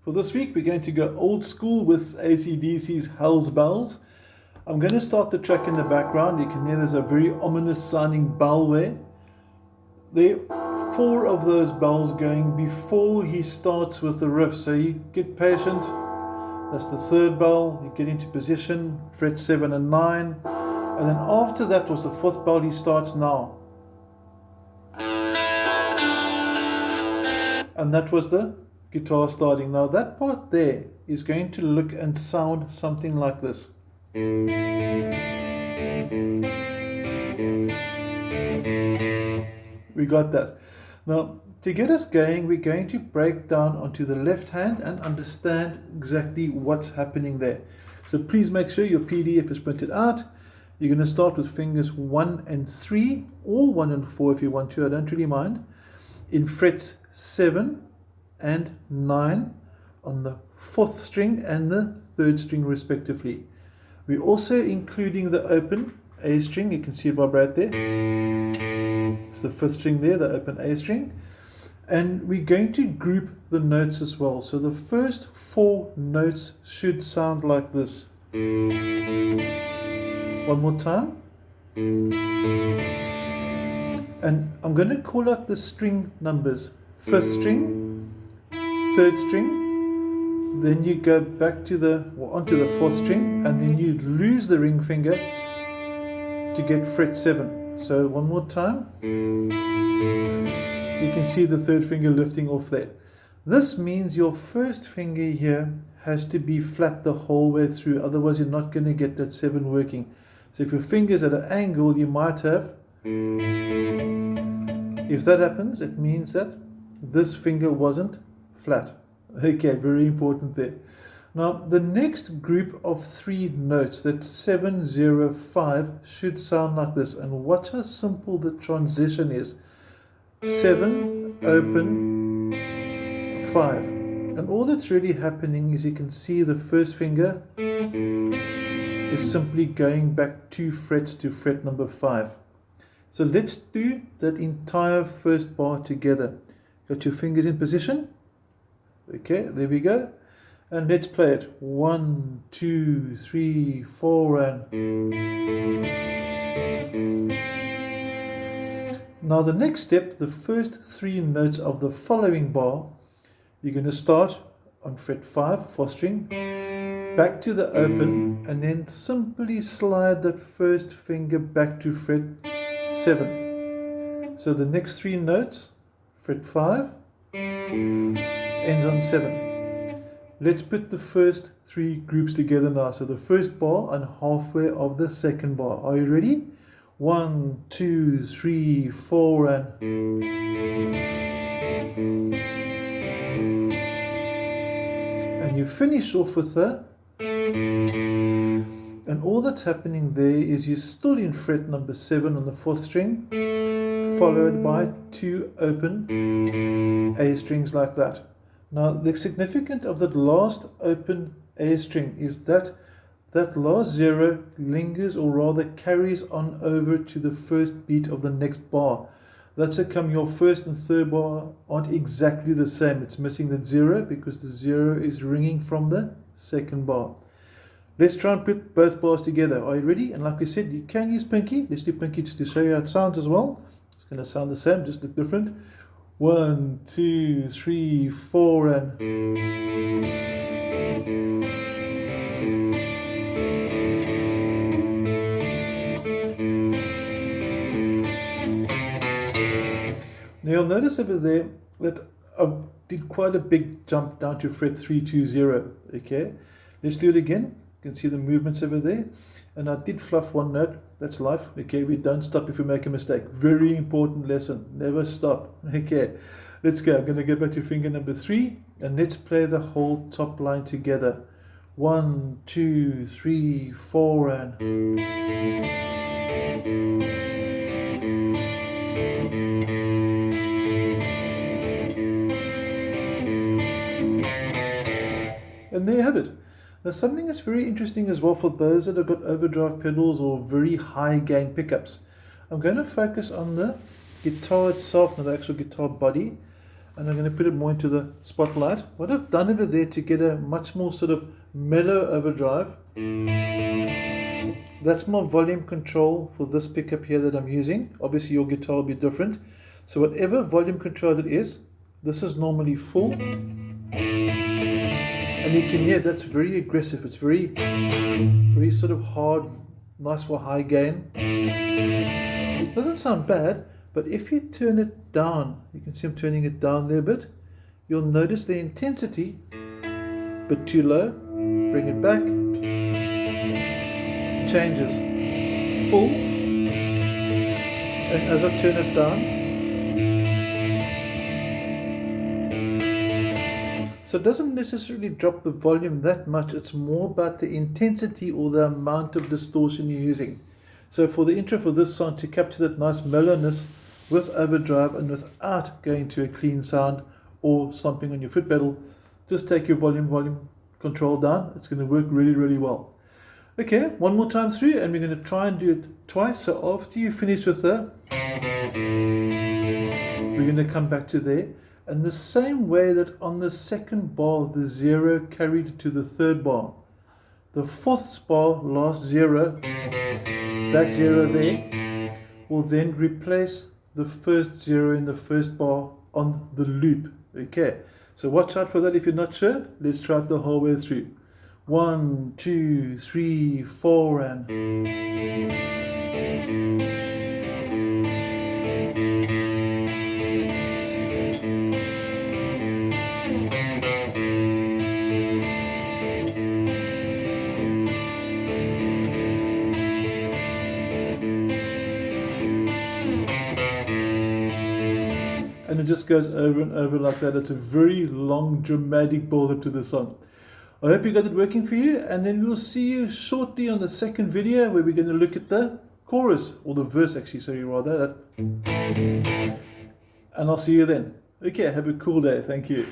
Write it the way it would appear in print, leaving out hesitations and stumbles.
For this week, we're going to go old school with ACDC's Hell's Bells. I'm going to start the track in the background. You can hear there's a very ominous sounding bell there. There are 4 of those bells going before he starts with the riff. So you get patient. That's the 3rd bell. You get into position, fret 7 and 9. And then after that was the 4th bell. He starts now. And that was the guitar starting. Now that part there is going to look and sound something like this. We got that. Now to get us going, we're going to break down onto the left hand and understand exactly what's happening there. So please make sure your PDF is printed out. You're going to start with fingers 1 and 3 or 1 and 4 if you want to, I don't really mind, in frets 7 and 9 on the 4th string and the 3rd string respectively. We're also including the open A string. You can see it vibrate there. It's the 5th string there, the open A string. And we're going to group the notes as well. So the first 4 notes should sound like this. One more time. And I'm going to call out the string numbers. 5th string, 3rd string, then you go back to onto the 4th string, and then you lose the ring finger to get fret 7. So one more time. You can see the 3rd finger lifting off there. This means your 1st finger here has to be flat the whole way through, otherwise you're not going to get that 7 working. So if your finger's at an angle, you might have. If that happens, it means that this finger wasn't flat. Okay, very important there. Now the next group of 3 notes, that's 7, 0, 5, should sound like this. And watch how simple the transition is. 7, open, 5. And all that's really happening is you can see the 1st finger is simply going back 2 frets to fret number 5. So let's do that entire first bar together. Got your fingers in position? Okay, there we go. And let's play it. 1, 2, 3, 4, and... Now the next step, the first 3 notes of the following bar, you're going to start on fret 5, 4th string, back to the open, and then simply slide that 1st finger back to fret 7. So the next 3 notes, fret 5, ends on 7. Let's put the first 3 groups together now. So the first bar and halfway of the 2nd bar. Are you ready? 1, 2, 3, 4, and... And you finish off with the... And all that's happening there is you're still in fret number 7 on the 4th string, followed by 2 open A strings like that. Now the significance of that last open A string is that that last 0 lingers, or rather carries on over to the first beat of the next bar. That's how come your 1st and 3rd bar aren't exactly the same. It's missing that 0 because the 0 is ringing from the 2nd bar. Let's try and put both bars together. Are you ready? And like we said, you can use pinky. Let's do pinky just to show you how it sounds as well. It's going to sound the same, just look different. 1, 2, 3, 4, and... Now you'll notice over there that I did quite a big jump down to fret 320. Okay, let's do it again. You can see the movements over there. And I did fluff 1 note. That's life. Okay, we don't stop if we make a mistake. Very important lesson. Never stop. Okay, let's go. I'm going to go back to finger number 3. And let's play the whole top line together. 1, 2, 3, 4, and... And there you have it. Now something that's very interesting as well for those that have got overdrive pedals or very high gain pickups. I'm going to focus on the guitar itself, not the actual guitar body. and I'm going to put it more into the spotlight. What I've done over there to get a much more sort of mellow overdrive, that's my volume control for this pickup here that I'm using. Obviously your guitar will be different. So whatever volume control it is, this is normally full. And you can hear that's very aggressive. It's very sort of hard, nice for high gain. It doesn't sound bad, but if you turn it down, you can see I'm turning it down there a bit, you'll notice the intensity, a bit too low, bring it back, changes, full, and as I turn it down, so it doesn't necessarily drop the volume that much, it's more about the intensity or the amount of distortion you're using. So for the intro for this song, to capture that nice mellowness with overdrive and without going to a clean sound or stomping on your foot pedal, just take your volume control down. It's going to work really, really well. Okay, one more time through, and we're going to try and do it twice. So after you finish with the, we're going to come back to there. And the same way that on the second bar, the 0 carried to the third bar. The fourth bar, last 0, that 0 there, will then replace the first 0 in the first bar on the loop. Okay, so watch out for that if you're not sure. Let's try it the whole way through. 1, 2, 3, 4, and... And it just goes over and over like that. It's a very long, dramatic build-up to the song. I hope you got it working for you, and then we'll see you shortly on the second video where we're going to look at the chorus, or the verse actually, sorry, rather. And I'll see you then. Okay, have a cool day. Thank you.